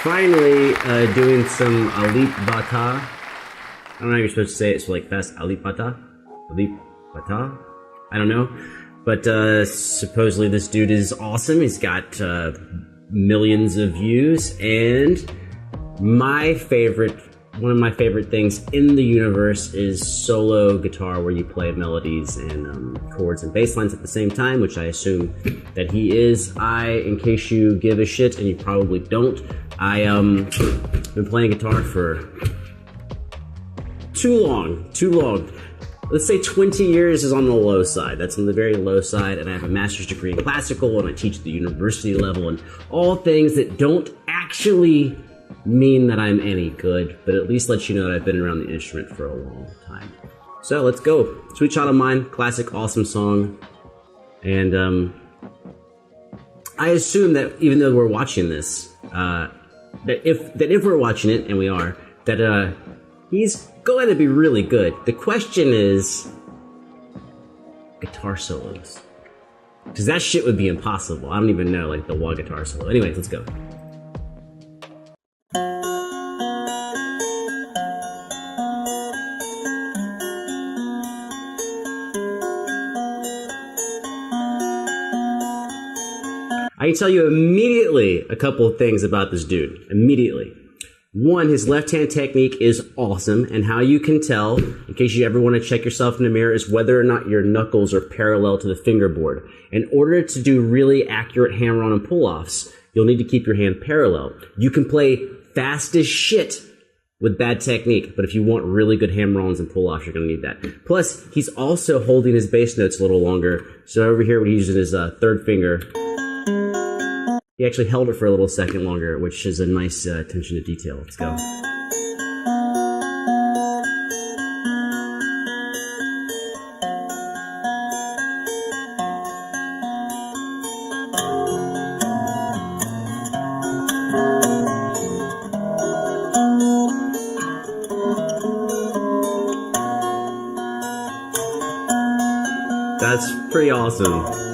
Finally, doing some Alip Ba Ta. I don't know how you're supposed to say it. It's like fast. Alip Ba Ta? Alip Ba Ta? I don't know. But supposedly this dude is awesome. He's got millions of views. And one of my favorite things in the universe is solo guitar, where you play melodies and chords and bass lines at the same time, which I assume that he is. In case you give a shit, and you probably don't, I been playing guitar for too long. Let's say 20 years is on the low side. That's on the very low side, and I have a master's degree in classical, and I teach at the university level, and all things that don't actually mean that I'm any good, but at least let you know that I've been around the instrument for a long time. So let's go. Sweet Child of Mine, classic, awesome song. And I assume that even though we're watching this, that if we're watching it, and we are, that he's going to be really good. The question is guitar solos, because that shit would be impossible. I don't even know, like, the wah guitar solo. Anyways, let's go. I can tell you immediately a couple of things about this dude. Immediately. One, his left-hand technique is awesome, and how you can tell, in case you ever want to check yourself in the mirror, is whether or not your knuckles are parallel to the fingerboard. In order to do really accurate hammer-on and pull-offs, you'll need to keep your hand parallel. You can play fast as shit with bad technique, but if you want really good hammer-ons and pull-offs, you're going to need that. Plus, he's also holding his bass notes a little longer. So over here, when he's using his third finger, he actually held it for a little second longer, which is a nice attention to detail. Let's go. That's pretty awesome.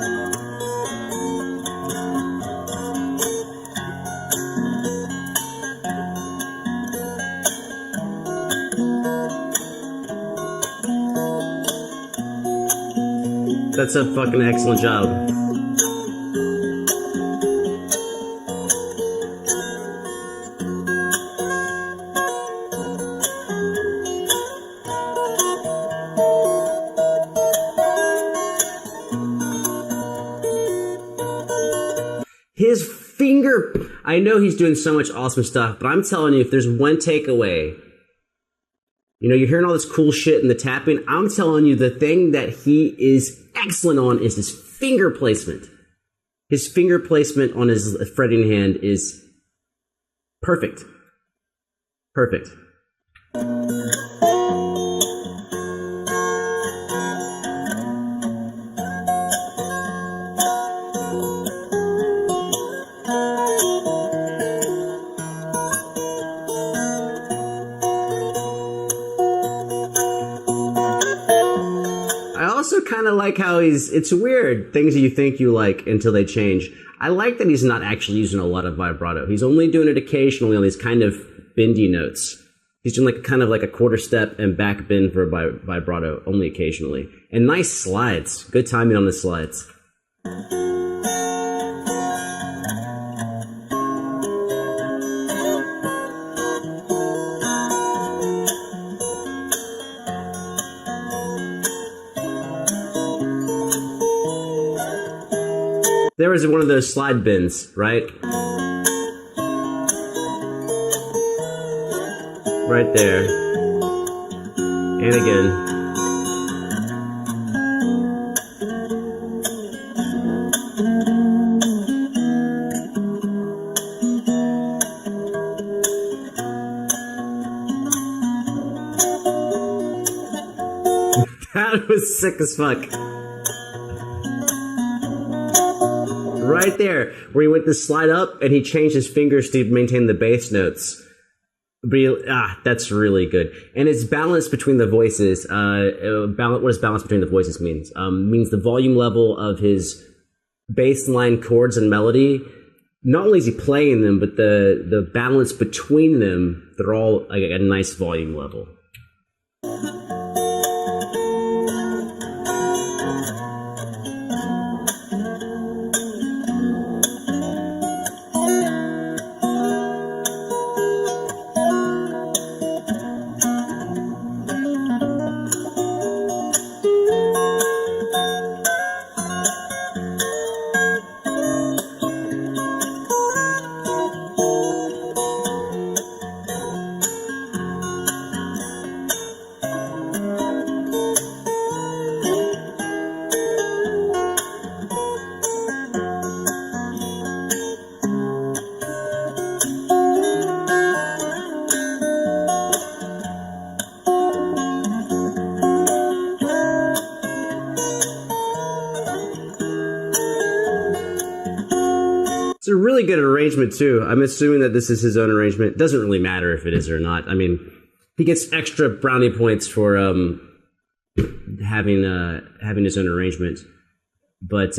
That's a fucking excellent job. His finger, I know he's doing so much awesome stuff, but I'm telling you, if there's one takeaway, you know, you're hearing all this cool shit in the tapping. I'm telling you, the thing that he is excellent on is his finger placement. His finger placement on his fretting hand is perfect. Perfect. Kind of like how it's weird, things that you think you like until they change. I like that he's not actually using a lot of vibrato. He's only doing it occasionally on these kind of bendy notes. He's doing like kind of like a quarter step and back bend for vibrato only occasionally. And nice slides. Good timing on the slides. There was one of those slide bends, right? Right there. And again. That was sick as fuck. Right there, where he went to slide up and he changed his fingers to maintain the bass notes. That's really good. And it's balance between the voices. What does balance between the voices means? Means the volume level of his bass line chords and melody not only is he playing them, but the balance between them, they're all like a nice volume level. It's a really good arrangement too. I'm assuming that this is his own arrangement. It doesn't really matter if it is or not. I mean, he gets extra brownie points for having his own arrangement, but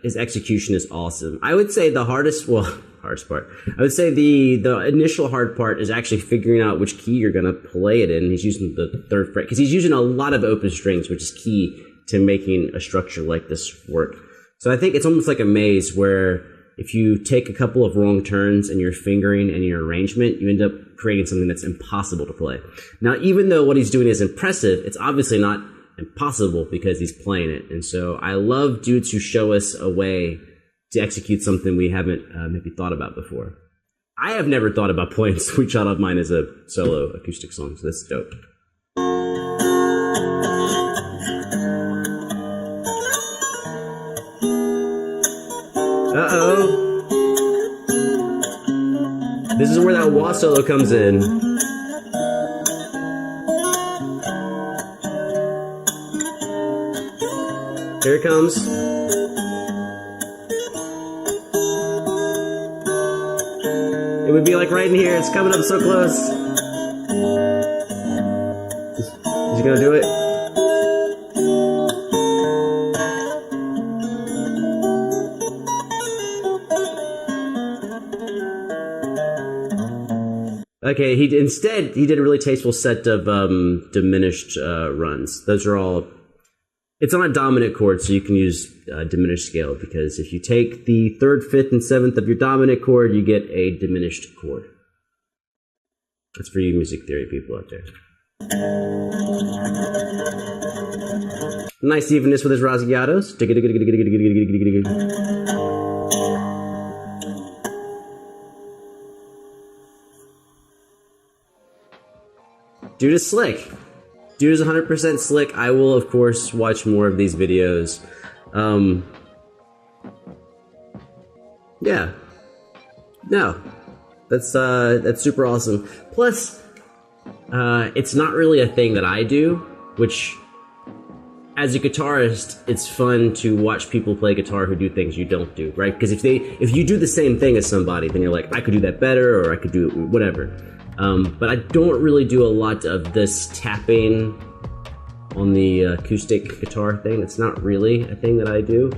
his execution is awesome. I would say the hardest part. I would say the initial hard part is actually figuring out which key you're gonna play it in. He's using the 3rd fret because he's using a lot of open strings, which is key to making a structure like this work. So I think it's almost like a maze where if you take a couple of wrong turns in your fingering and your arrangement, you end up creating something that's impossible to play. Now, even though what he's doing is impressive, it's obviously not impossible because he's playing it. And so I love dudes who show us a way to execute something we haven't maybe thought about before. I have never thought about playing Sweet Child of Mine as a solo acoustic song, so that's dope. Uh-oh. This is where that wah solo comes in. Here it comes. It would be like right in here. It's coming up so close. Is he gonna do it? Okay, he did a really tasteful set of diminished runs. Those are all. It's on a dominant chord, so you can use diminished scale because if you take the 3rd, 5th, and 7th of your dominant chord, you get a diminished chord. That's for you music theory people out there. Nice evenness with his rasgueados. Dude is slick. Dude is 100% slick. I will, of course, watch more of these videos. Yeah. No. That's super awesome. Plus, it's not really a thing that I do, which, as a guitarist, it's fun to watch people play guitar who do things you don't do, right? Because if you do the same thing as somebody, then you're like, I could do that better, or I could do whatever. But I don't really do a lot of this tapping on the acoustic guitar thing. It's not really a thing that I do.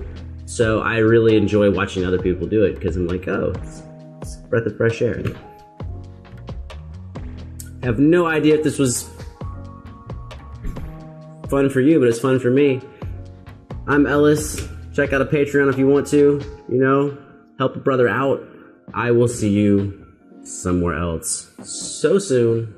So I really enjoy watching other people do it because I'm like, oh, it's a breath of fresh air. I have no idea if this was fun for you, but it's fun for me. I'm Ellis. Check out a Patreon if you want to, help a brother out. I will see you somewhere else so soon.